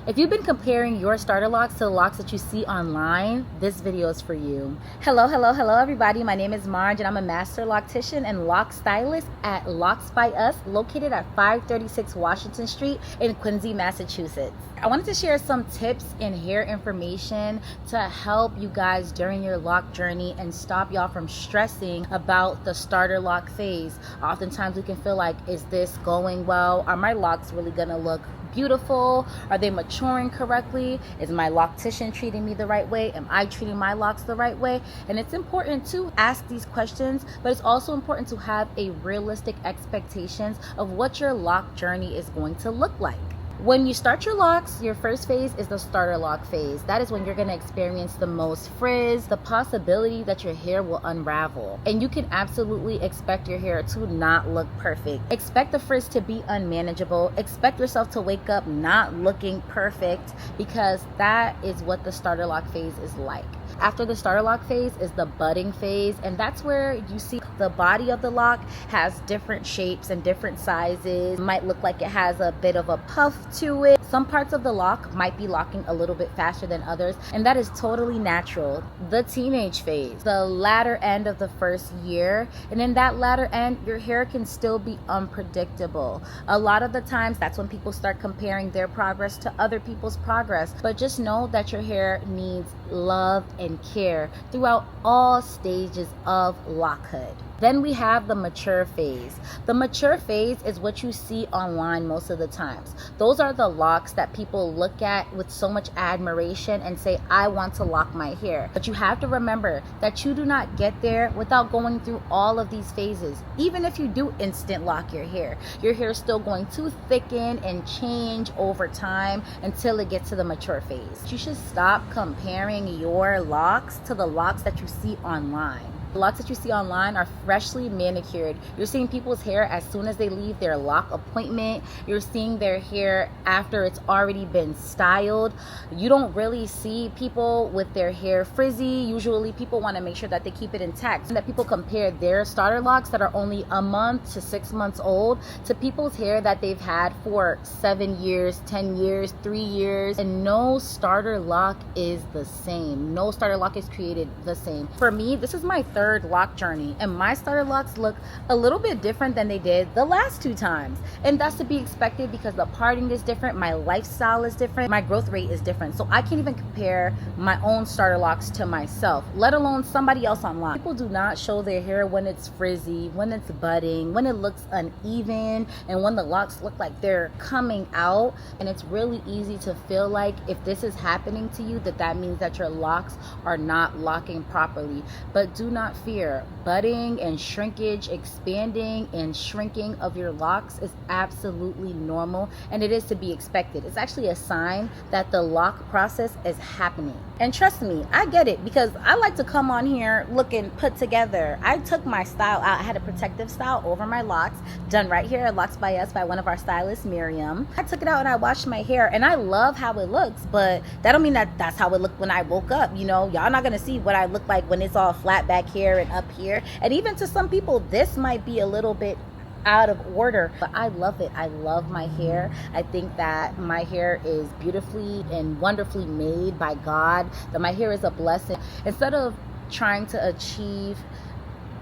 If you've been comparing your starter locks to the locks that you see online, this video is for you. Hello everybody. My name is Marg and I'm a Master Loctician and Loc Stylist at Locs by Us, located at 536 Washington Street in Quincy, Massachusetts. I wanted to share some tips and hair information to help you guys during your lock journey and stop y'all from stressing about the starter lock phase. Oftentimes we can feel like, is this going well? Are my locks really gonna look beautiful? Are they maturing correctly? Is my loctician treating me the right way? Am I treating my locks the right way? And it's important to ask these questions, but it's also important to have a realistic expectations of what your lock journey is going to look like. When you start your locks, your first phase is the starter lock phase. That is when you're going to experience the most frizz, the possibility that your hair will unravel. And you can absolutely expect your hair to not look perfect. Expect the frizz to be unmanageable. Expect yourself to wake up not looking perfect, because that is what the starter lock phase is like. After the starter lock phase is the budding phase, and that's where you see the body of the lock has different shapes and different sizes. It might look like it has a bit of a puff to it. Some parts of the lock might be locking a little bit faster than others, and that is totally natural. The teenage phase, the latter end of the first year, and in that latter end, your hair can still be unpredictable. A lot of the times, that's when people start comparing their progress to other people's progress. But just know that your hair needs love and care throughout all stages of lockhood. Then we have the mature phase. The mature phase is what you see online most of the times. Those are the locks that people look at with so much admiration and say, I want to lock my hair. But you have to remember that you do not get there without going through all of these phases. Even if you do instant lock your hair is still going to thicken and change over time until it gets to the mature phase. You should stop comparing your locks to the locks that you see online. The locks that you see online are freshly manicured. You're seeing people's hair as soon as they leave their lock appointment. You're seeing their hair after it's already been styled. You don't really see people with their hair frizzy. Usually people want to make sure that they keep it intact, and that people compare their starter locks that are only a month to 6 months old to people's hair that they've had for 7 years, 10 years, 3 years. And no starter lock is the same. No starter lock is created the same. For me, this is my third lock journey, and my starter locks look a little bit different than they did the last 2 times, and that's to be expected because the parting is different, my lifestyle is different, my growth rate is different. So I can't even compare my own starter locks to myself, let alone somebody else online. People do not show their hair when it's frizzy, when it's budding, when it looks uneven, and when the locks look like they're coming out. And it's really easy to feel like if this is happening to you, that means that your locks are not locking properly. But do not fear. Budding and shrinkage, expanding and shrinking of your locks is absolutely normal, and it is to be expected. It's actually a sign that the lock process is happening. And trust me, I get it, because I like to come on here looking put together. I took my style out. I had a protective style over my locks done right here at Locs by Us by one of our stylists, Miriam. I took it out and I washed my hair, and I love how it looks, but that don't mean that that's how it looked when I woke up. You know, y'all not gonna see what I look like when it's all flat back here and up here. And even to some people, this might be a little bit out of order, but I love it. I love my hair. I think that my hair is beautifully and wonderfully made by God, that my hair is a blessing. Instead of trying to achieve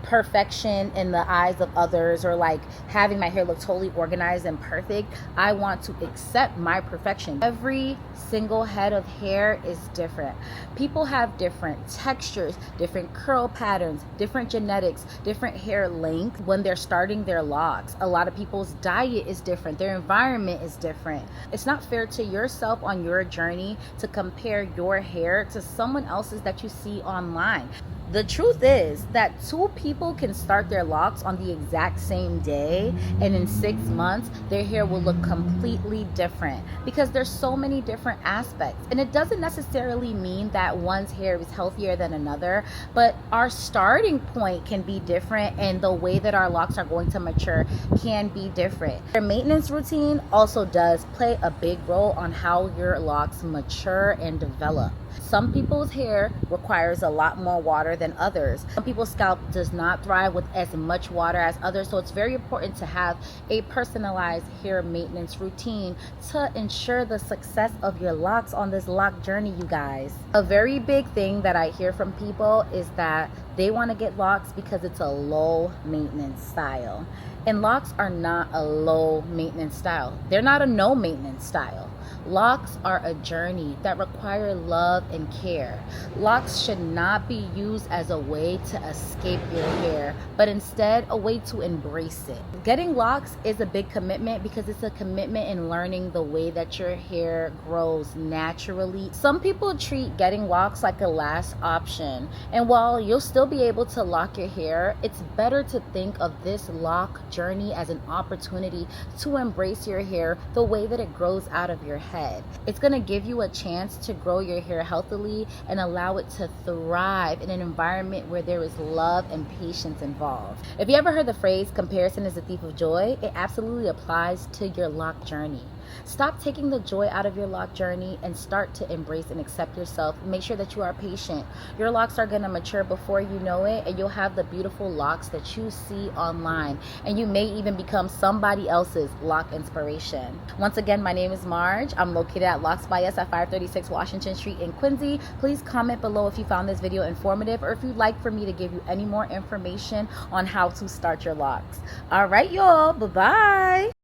perfection in the eyes of others, or like having my hair look totally organized and perfect, I want to accept my perfection. Every single head of hair is different. People have different textures, different curl patterns, different genetics, different hair length when they're starting their locks. A lot of people's diet is different, their environment is different. It's not fair to yourself on your journey to compare your hair to someone else's that you see online. The truth is that 2 people can start their locks on the exact same day, and in 6 months their hair will look completely different, because there's so many different aspects. And it doesn't necessarily mean that one's hair is healthier than another, but our starting point can be different, and the way that our locks are going to mature can be different. Your maintenance routine also does play a big role on how your locks mature and develop. Some people's hair requires a lot more water than others. Some people's scalp does not thrive with as much water as others, so it's very important to have a personalized hair maintenance routine to ensure the success of your locks on this lock journey, you guys. A very big thing that I hear from people is that they want to get locks because it's a low maintenance style. And locks are not a low maintenance style. They're not a no maintenance style. Locks are a journey that require love and care. Locks should not be used as a way to escape your hair, but instead a way to embrace it. Getting locks is a big commitment because it's a commitment in learning the way that your hair grows naturally. Some people treat getting locks like a last option, and while you'll still be able to lock your hair, it's better to think of this lock journey as an opportunity to embrace your hair the way that it grows out of your head. It's going to give you a chance to grow your hair healthily and allow it to thrive in an environment where there is love and patience involved. If you ever heard the phrase comparison is the thief of joy, it absolutely applies to your lock journey. Stop taking the joy out of your lock journey and start to embrace and accept yourself. Make sure that you are patient. Your locks are going to mature before you know it, and you'll have the beautiful locks that you see online, and you may even become somebody else's lock inspiration. Once again, my name is Marg. I'm located at Locs by Us at 536 Washington Street in Quincy. Please comment below if you found this video informative, or if you'd like for me to give you any more information on how to start your locks. All right, y'all. Bye-bye.